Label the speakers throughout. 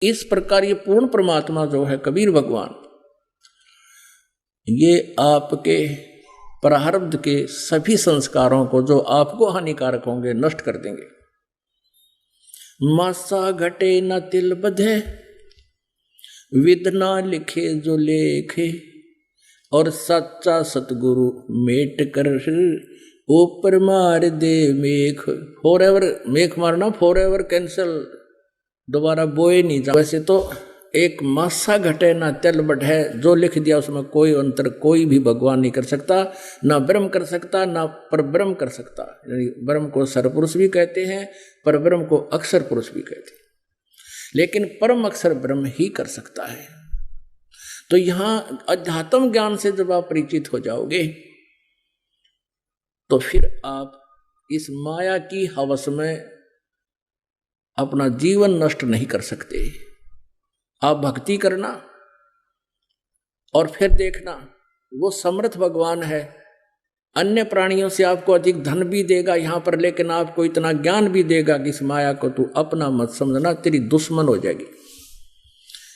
Speaker 1: इस प्रकार ये पूर्ण परमात्मा जो है कबीर भगवान, ये आपके प्रारब्ध के सभी संस्कारों को जो आपको हानिकारक होंगे नष्ट कर देंगे। मासा घटे न तिल बधे, विद ना लिखे जो लेखे, और सच्चा सतगुरु मेट कर ऊपर मार दे मेघ। फॉर एवर मेघ मारना, फॉर एवर कैंसल, दोबारा बोए नहीं जा। वैसे तो एक मासा घटे ना तिल बढ़े, जो लिख दिया उसमें कोई अंतर कोई भी भगवान नहीं कर सकता, ना ब्रह्म कर सकता, ना परब्रह्म कर सकता। ब्रह्म को सरपुरुष भी कहते हैं, परब्रह्म को अक्षर पुरुष भी कहते हैं, लेकिन परम अक्षर ब्रह्म ही कर सकता है। तो यहां अध्यात्म ज्ञान से जब आप परिचित हो जाओगे तो फिर आप इस माया की हवस में अपना जीवन नष्ट नहीं कर सकते। आप भक्ति करना और फिर देखना वो समर्थ भगवान है, अन्य प्राणियों से आपको अधिक धन भी देगा यहां पर, लेकिन आपको इतना ज्ञान भी देगा कि इस माया को तू अपना मत समझना, तेरी दुश्मन हो जाएगी,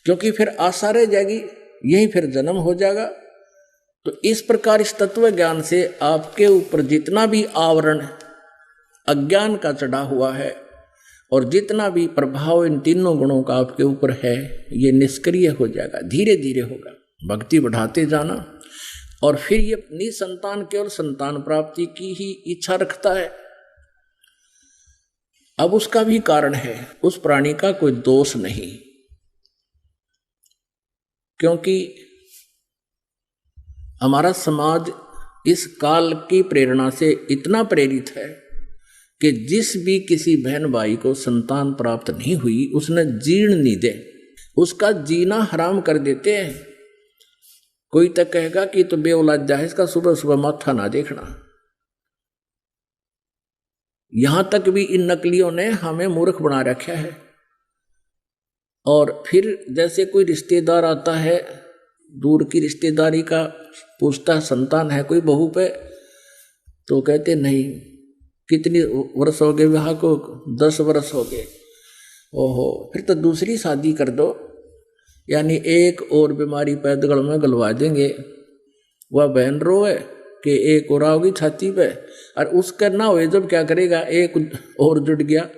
Speaker 1: क्योंकि फिर आशा रह जाएगी, यही फिर जन्म हो जाएगा। तो इस प्रकार इस तत्व ज्ञान से आपके ऊपर जितना भी आवरण अज्ञान का चढ़ा हुआ है और जितना भी प्रभाव इन तीनों गुणों का आपके ऊपर है, ये निष्क्रिय हो जाएगा, धीरे धीरे होगा। भक्ति बढ़ाते जाना और फिर ये निसंतान केवल संतान प्राप्ति की ही इच्छा रखता है। अब उसका भी कारण है, उस प्राणी का कोई दोष नहीं, क्योंकि हमारा समाज इस काल की प्रेरणा से इतना प्रेरित है कि जिस भी किसी बहन भाई को संतान प्राप्त नहीं हुई उसने जीर्ण नहीं दे, उसका जीना हराम कर देते हैं। कोई तक कहेगा कि तो बेऔलाद है, इसका सुबह सुबह माथा ना देखना। यहां तक भी इन नकलियों ने हमें मूर्ख बना रखा है। और फिर जैसे कोई रिश्तेदार आता है, दूर की रिश्तेदारी का, पूछता संतान है कोई बहू पे, तो कहते नहीं, कितनी वर्ष हो गए विवाह को? 10 वर्ष हो गए। ओहो, फिर तो दूसरी शादी कर दो, यानी एक और बीमारी पैदगढ़ में गलवा देंगे। वह बहन रोए कि एक और आओगी छाती पे, और उसका ना हुए जब क्या करेगा, एक और जुड़ गया।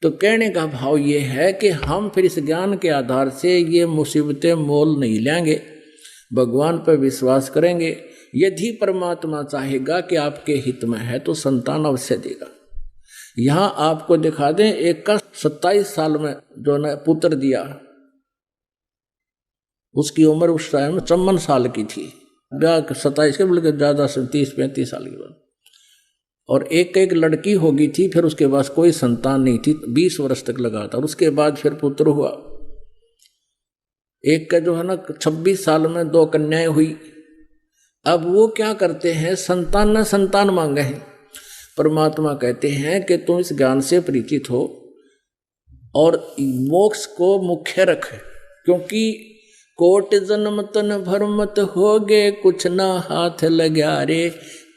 Speaker 1: तो कहने का भाव ये है कि हम फिर इस ज्ञान के आधार से ये मुसीबतें मोल नहीं लेंगे, भगवान पर विश्वास करेंगे। यदि परमात्मा चाहेगा कि आपके हित में है तो संतान अवश्य देगा। यहाँ आपको दिखा दें, एक का 27 साल में जो ने पुत्र दिया, उसकी उम्र उस टाइम 54 साल की थी, 27 के बल्कि ज़्यादा 30-35 साल की बात। और एक लड़की होगी थी, फिर उसके पास कोई संतान नहीं थी, 20 वर्ष तक लगा था। उसके बाद फिर पुत्र हुआ। एक का जो है ना 26 साल में 2 कन्याएं हुई। अब वो क्या करते हैं, संतान न संतान मांगे हैं। परमात्मा कहते हैं कि तुम इस ज्ञान से परिचित हो और मोक्ष को मुख्य रख, क्योंकि कोट जन्म तन भरमत होगे, कुछ ना हाथ लगा रे,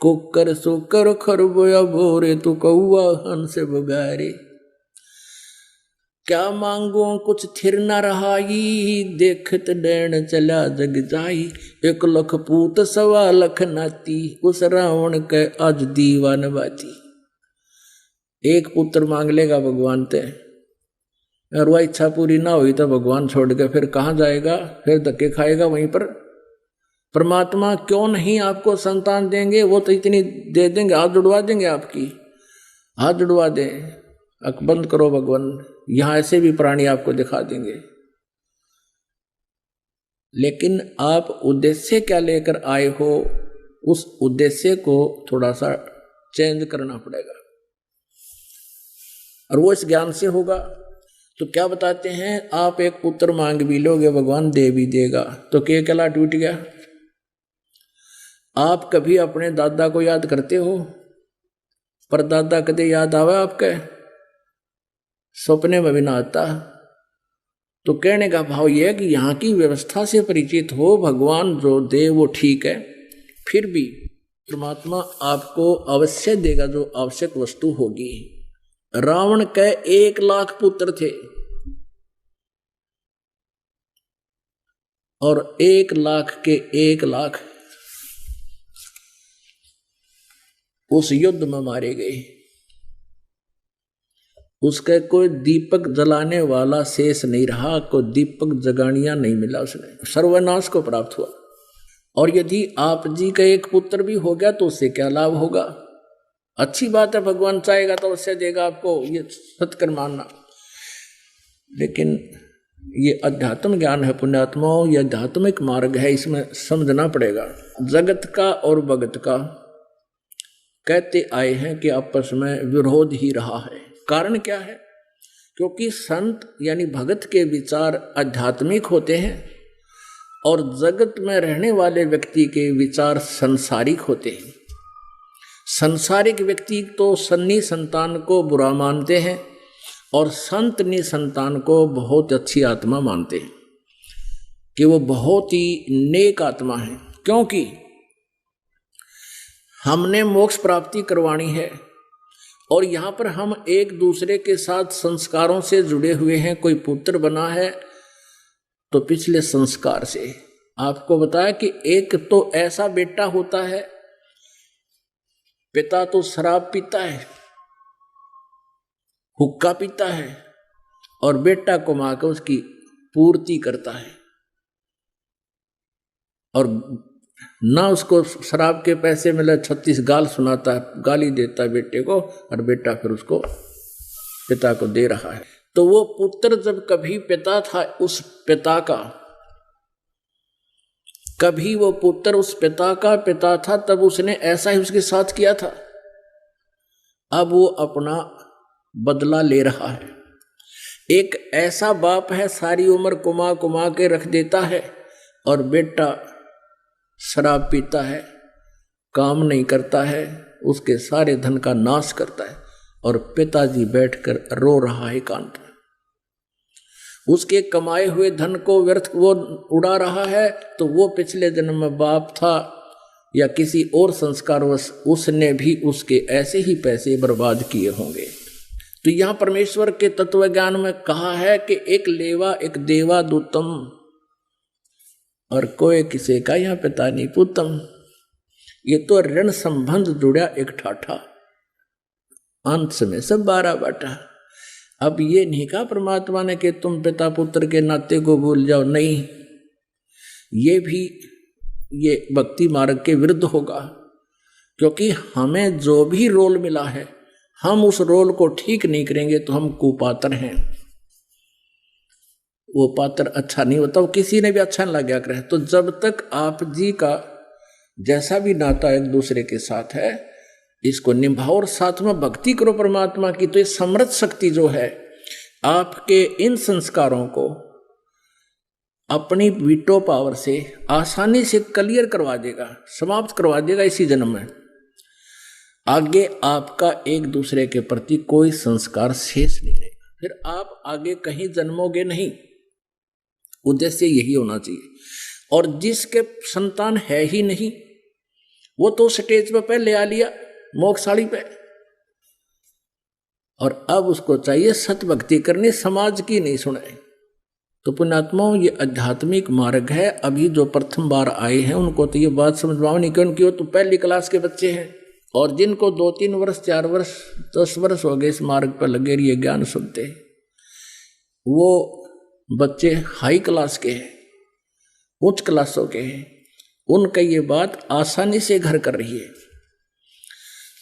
Speaker 1: कुकर सुकर खरबोया भोरे, तू कौआ हंस बगारे। क्या मांगो कुछ थिर न रहाई, देखत डैन चला जग जाई, 1 लाख पूत 1.25 लाख नाती, उस रावण के आज दीवान बाती। एक पुत्र मांग लेगा भगवान ते, और वह इच्छा पूरी ना हुई तो भगवान छोड़ के फिर कहाँ जाएगा, फिर धक्के खाएगा वहीं पर। परमात्मा क्यों नहीं आपको संतान देंगे? वो तो इतनी दे देंगे, हाथ जुड़वा देंगे, आपकी हाथ जुड़वा दें, अख बंद करो भगवान। यहां ऐसे भी प्राणी आपको दिखा देंगे, लेकिन आप उद्देश्य क्या लेकर आए हो, उस उद्देश्य को थोड़ा सा चेंज करना पड़ेगा, और वो इस ज्ञान से होगा। तो क्या बताते हैं, आप एक पुत्र मांग भी लोगे, भगवान दे भी देगा, तो केकला टूट गया। आप कभी अपने दादा को याद करते हो? परदादा कदे याद आवे आपके? सपने में भी ना आता। तो कहने का भाव यह है कि यहाँ की व्यवस्था से परिचित हो, भगवान जो दे वो ठीक है, फिर भी परमात्मा आपको अवश्य देगा जो आवश्यक वस्तु होगी। रावण के 1 लाख पुत्र थे, और 1,00,000 के 1,00,000 उस युद्ध में मारे गए। उसके कोई दीपक जलाने वाला शेष नहीं रहा, कोई दीपक जगानिया नहीं मिला, उसने सर्वनाश को प्राप्त हुआ। और यदि आप जी का एक पुत्र भी हो गया तो उससे क्या लाभ होगा? अच्छी बात है, भगवान चाहेगा तो अवश्य देगा आपको, ये सत्कर मानना। लेकिन ये अध्यात्म ज्ञान है पुण्यात्माओं, ये आध्यात्मिक मार्ग है, इसमें समझना पड़ेगा। जगत का और भगत का कहते आए हैं कि आपस में विरोध ही रहा है। कारण क्या है? क्योंकि संत यानी भगत के विचार आध्यात्मिक होते हैं और जगत में रहने वाले व्यक्ति के विचार संसारिक होते हैं। संसारिक व्यक्ति तो सन्नी संतान को बुरा मानते हैं और संत निसंतान को बहुत अच्छी आत्मा मानते हैं कि वो बहुत ही नेक आत्मा है। क्योंकि हमने मोक्ष प्राप्ति करवानी है और यहाँ पर हम एक दूसरे के साथ संस्कारों से जुड़े हुए हैं। कोई पुत्र बना है तो पिछले संस्कार से आपको बताया कि एक तो ऐसा बेटा होता है, पिता तो शराब पीता है, हुक्का पीता है और बेटा कमा कर उसकी पूर्ति करता है और ना उसको शराब के पैसे मिले 36 गाल सुनाता है, गाली देता है बेटे को और बेटा फिर उसको पिता को दे रहा है। तो वो पुत्र जब कभी पिता था उस पिता का, कभी वो पुत्र उस पिता का पिता था, तब उसने ऐसा ही उसके साथ किया था। अब वो अपना बदला ले रहा है। एक ऐसा बाप है सारी उम्र कुमा कुमा के रख देता है और बेटा शराब पीता है, काम नहीं करता है, उसके सारे धन का नाश करता है और पिताजी बैठकर रो रहा है एकांत में। उसके कमाए हुए धन को व्यर्थ वो उड़ा रहा है, तो वो पिछले जन्म में बाप था या किसी और संस्कारवश उसने भी उसके ऐसे ही पैसे बर्बाद किए होंगे। तो यहाँ परमेश्वर के तत्व ज्ञान में कहा है कि एक लेवा एक देवा दूतम और कोई किसी का यहाँ पिता नहीं पुतम। ये तो ऋण संबंध जुड़ा एक ठाठा, अंत में सब 12 बाटा। अब ये नहीं कहा परमात्मा ने कि तुम पिता पुत्र के नाते को भूल जाओ, नहीं, ये भी ये भक्ति मार्ग के विरुद्ध होगा। क्योंकि हमें जो भी रोल मिला है, हम उस रोल को ठीक नहीं करेंगे तो हम कुपात्र हैं। वो पात्र अच्छा नहीं होता, वो किसी ने भी अच्छा नहीं लगा करे। तो जब तक आप जी का जैसा भी नाता एक दूसरे के साथ है, इसको निभाओ और साथ में भक्ति करो परमात्मा की। तो ये समृद्ध शक्ति जो है आपके इन संस्कारों को अपनी वीटो पावर से आसानी से क्लियर करवा देगा, समाप्त करवा देगा इसी जन्म में। आगे आपका एक दूसरे के प्रति कोई संस्कार शेष नहीं रहेगा, फिर आप आगे कहीं जन्मोगे नहीं। उद्देश्य यही होना चाहिए। और जिसके संतान है ही नहीं, वो तो स्टेज पे पहले आ लिया मोक्षाली पे, और अब उसको चाहिए सत भक्ति करनी, समाज की नहीं सुने। तो पुण्यात्माओं, ये आध्यात्मिक मार्ग है। अभी जो प्रथम बार आए हैं उनको तो ये बात समझ पाओ नहीं, क्योंकि वो तो पहली क्लास के बच्चे हैं। और जिनको 2-3 वर्ष 4 वर्ष 10 वर्ष हो गए इस मार्ग पर लगे रहिए ज्ञान सुनते हैं, वो बच्चे हाई क्लास के हैं, उच्च क्लासों के हैं, उनका ये बात आसानी से घर कर रही है।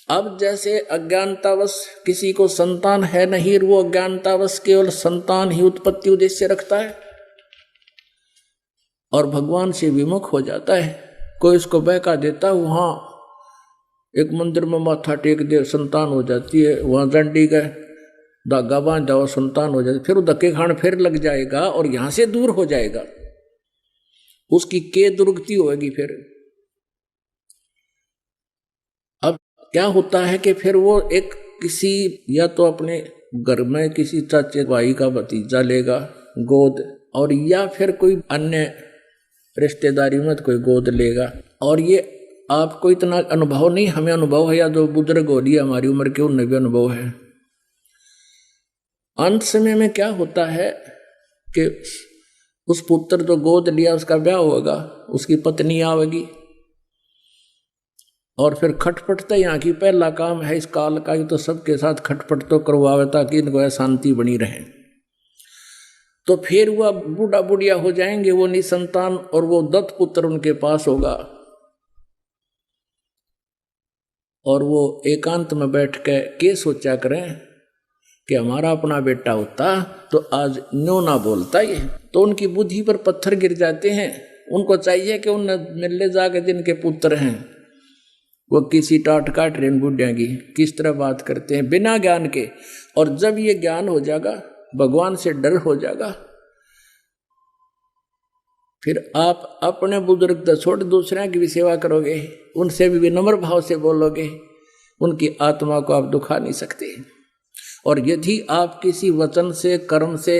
Speaker 1: अब जैसे अज्ञानतावश किसी को संतान है नहीं, वो अज्ञानतावश केवल संतान ही उत्पत्ति उद्देश्य रखता है और भगवान से विमुख हो जाता है। कोई इसको बहका देता, वहाँ एक मंदिर में माथा टेक दे, संतान हो जाती है, वहाँ डंडी का धागा बांध जाओ, संतान हो जाती, फिर वो धक्के खान फिर लग जाएगा और यहाँ से दूर हो जाएगा, उसकी के दुर्गति होगी। फिर अब क्या होता है कि फिर वो एक किसी या तो अपने घर में किसी चाचे भाई का भतीजा लेगा गोद, और या फिर कोई अन्य रिश्तेदारी में कोई गोद लेगा। और ये आपको इतना अनुभव नहीं, हमें अनुभव है, या जो बुजुर्ग हो रही है हमारी उम्र के उन्हें भी अनुभव है। अंत समय में क्या होता है कि उस पुत्र जो गोद लिया उसका ब्याह होगा, उसकी पत्नी आवेगी, और फिर खटपट तो यहाँ की पहला काम है इस काल का, ये तो सबके साथ खटपट तो करवावे ताकि इनको शांति बनी रहे। तो फिर वह बूढ़ा बुढ़िया हो जाएंगे, वो निसंतान, और वो दत्त पुत्र उनके पास होगा, और वो एकांत में बैठ के सोचा करें कि हमारा अपना बेटा होता तो आज न्यो ना बोलता ये। तो उनकी बुद्धि पर पत्थर गिर जाते हैं। उनको चाहिए कि उन मिलने जाके जिनके पुत्र हैं वो किसी टाट काट रहे बुढ़िया की, किस तरह बात करते हैं बिना ज्ञान के। और जब ये ज्ञान हो जाएगा, भगवान से डर हो जाएगा, फिर आप अपने बुजुर्ग तो छोड़ दूसरे की भी सेवा करोगे, उनसे भी विनम्र भाव से बोलोगे, उनकी आत्मा को आप दुखा नहीं सकते। और यदि आप किसी वचन से, कर्म से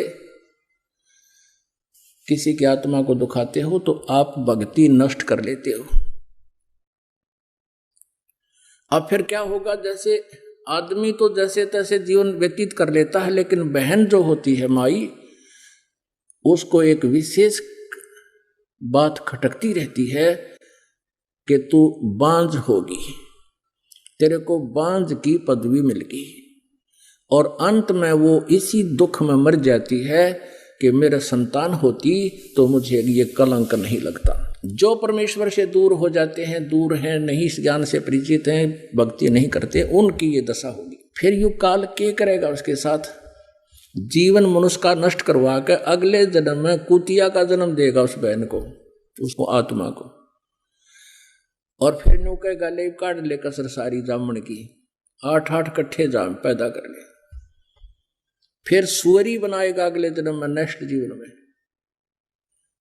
Speaker 1: किसी की आत्मा को दुखाते हो तो आप भक्ति नष्ट कर लेते हो। अब फिर क्या होगा, जैसे आदमी तो जैसे तैसे जीवन व्यतीत कर लेता है, लेकिन बहन जो होती है माई, उसको एक विशेष बात खटकती रहती है कि तू बांझ होगी, तेरे को बांझ की पदवी मिल गई। और अंत में वो इसी दुख में मर जाती है कि मेरा संतान होती तो मुझे ये कलंक नहीं लगता। जो परमेश्वर से दूर हो जाते हैं, दूर हैं, नहीं इस ज्ञान से परिचित हैं, भक्ति नहीं करते, उनकी ये दशा होगी। फिर यू काल क्या करेगा उसके साथ, जीवन मनुष्य का नष्ट करवा कर अगले जन्म में कुतिया का जन्म देगा उस बहन को, उसको आत्मा को। और फिर नो कहेगा ले काट ले कसर सारी जामन की, 8-8 कट्ठे जाम पैदा कर ले। फिर सुअरी बनाएगा अगले जन्म में, नेक्स्ट जीवन में।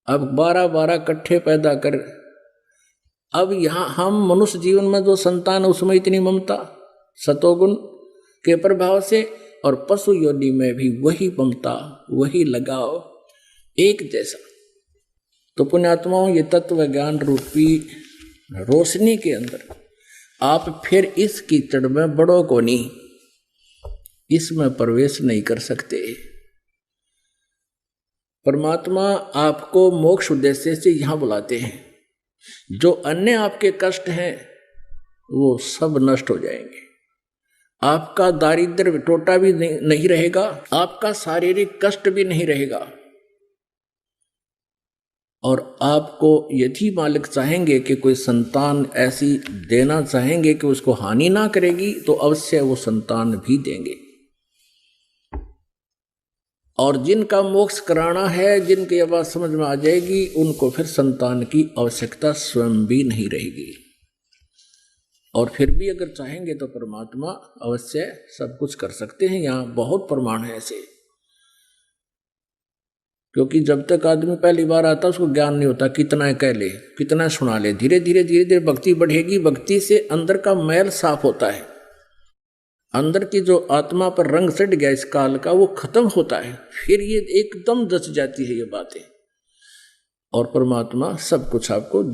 Speaker 1: अब 12-12 कट्ठे पैदा कर। अब यहां हम मनुष्य जीवन में जो संतान, उसमें इतनी ममता सतोगुण के प्रभाव से, और पशु योनि में भी वही ममता, वही लगाव एक जैसा। तो पुण्यात्माओं, ये तत्व ज्ञान रूपी रोशनी के अंदर आप फिर इस कीचड़ में बड़ो को नहीं, इसमें प्रवेश नहीं कर सकते। परमात्मा आपको मोक्ष उद्देश्य से यहां बुलाते हैं। जो अन्य आपके कष्ट हैं वो सब नष्ट हो जाएंगे। आपका दारिद्र्य टोटा भी नहीं रहेगा, आपका शारीरिक कष्ट भी नहीं रहेगा। और आपको यदि मालिक चाहेंगे कि कोई संतान ऐसी देना चाहेंगे कि उसको हानि ना करेगी, तो अवश्य वो संतान भी देंगे। और जिनका मोक्ष कराना है, जिनकी ये बात समझ में आ जाएगी, उनको फिर संतान की आवश्यकता स्वयं भी नहीं रहेगी। और फिर भी अगर चाहेंगे तो परमात्मा अवश्य सब कुछ कर सकते हैं। यहाँ बहुत प्रमाण है ऐसे, क्योंकि जब तक आदमी पहली बार आता उसको ज्ञान नहीं होता, कितना कह ले, कितना सुना ले। धीरे धीरे भक्ति बढ़ेगी, भक्ति से अंदर का मैल साफ होता है, अंदर की जो आत्मा पर रंग चढ़ गया इस काल का वो खत्म होता है। फिर ये एकदम जच जाती है ये बातें, और परमात्मा सब कुछ आपको